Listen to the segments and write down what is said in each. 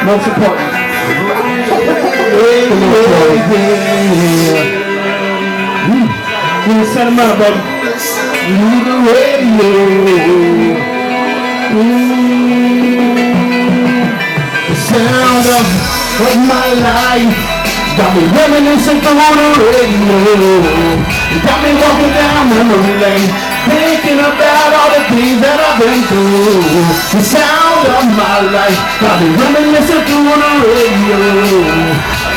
Most important. You set them up, baby. The radio. The sound of my life got me reminiscing through the radio. Got me walking down memory lane, thinking about all the things that I've been through. The sound of my life got me reminiscing through the radio.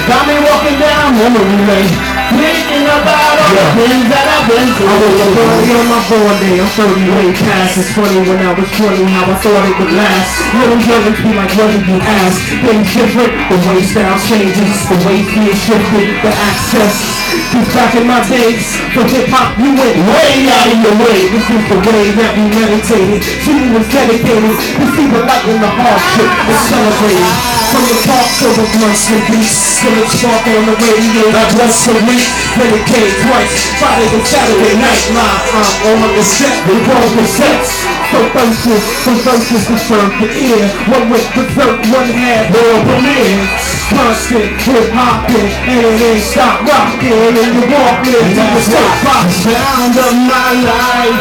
Got me walking down memory lane, thinking about all the things that I've been through. I was a boy on my born day, I'm 30 way past. It's funny when I was 20 how I thought it would last. Little youngins be like, what did you ask? Things different, the way style changes, the way fear shifted, the access. Cause back in my days, for hip-hop you went way out of your way. This is the way that we meditated. She was dedicated to see the light in the hardship and celebrated. From the talk show of months and beats, till it spark on the radio like once a week. Medicaid twice, Friday and Saturday night live on the set with all the sets. So thirsty, from verses to serve the ear. One with berserk, one had world premiere. Constant hip-hopping, and it ain't stop rocking. And you walking to the stop rock sound of my life.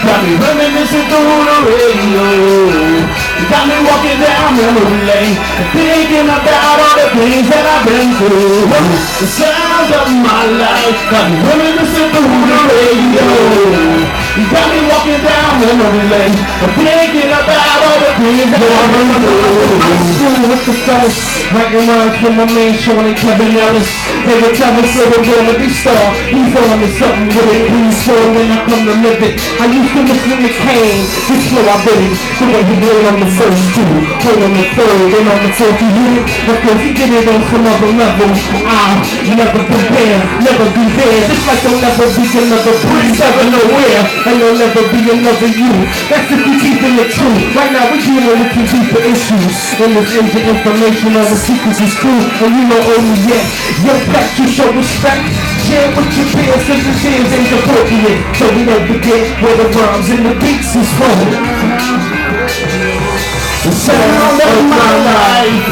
Got me reminiscing through the radio. Got me walking down memory lane, thinking about all the things that I've been through. The sound of my life got me reminiscing through the radio. Got me walking down memory lane, thinking about all the things that I've been through. I'm school with the fellas, writing rhymes for my man Shorty Kevin Ellis. They would tell me so we're gonna be star. He's on me something with it, please slow when I come to live it. I used to listen to Kane, this flow I really, the way he did on the first two, hold on the third, and on the fourth he hit it. Because he did it on some other level. I'll never compare, never be there. Just like there'll never be another breeze ever nowhere. And there'll never be another you. That's if you keeping it true. Right now we're dealing with some deeper issues. And this engine information on the secrets is true. And you know only yet. Your pet to show respect. Share with your peers since the tears ain't appropriate. So we don't forget where the rhymes and the beats is from. The sound of my life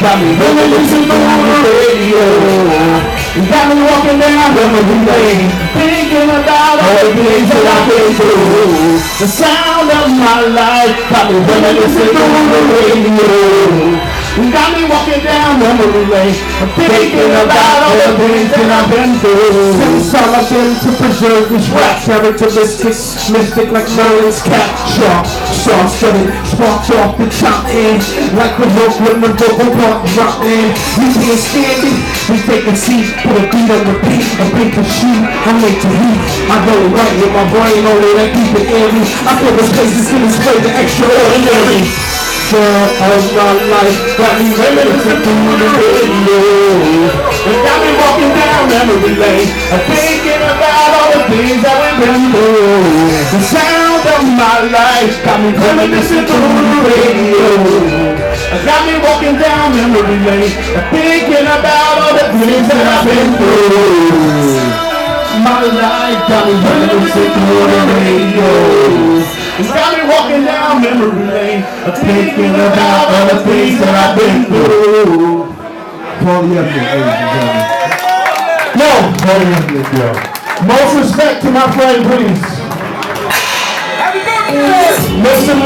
got me reminiscing through the radio. Got me walking down memory lane, thinking about all the things that I've been through. The sound of my life got me reminiscing through the radio. Got me walking down memory lane, thinking about all the things that I've been through. Since all I've been to preserve this rap characteristics, mystic like Merlin's cat, sharp, star-studded, sparked off the top end, like a rope when the vocal part drop in. We can't stand it, we take a seat, put a beat on repeat, a paper sheet, I make the heat. I go right with my brain only that keep it airy. I feel the places to display the extraordinary. Of my life got me reminiscing through the radio. It got me walking down memory lane, thinking about all the things that we've been through. The sound of my life got me reminiscing through the radio. It got me walking down memory lane, thinking about all the things that I've been through. My life got me reminiscing through the radio. It's got me walking down memory lane, thinking about all the things that I've been through. Paul Yepner, ladies and gentlemen. No! Paul Yepner, yo. Most respect to my friend, please. Happy birthday! Listen.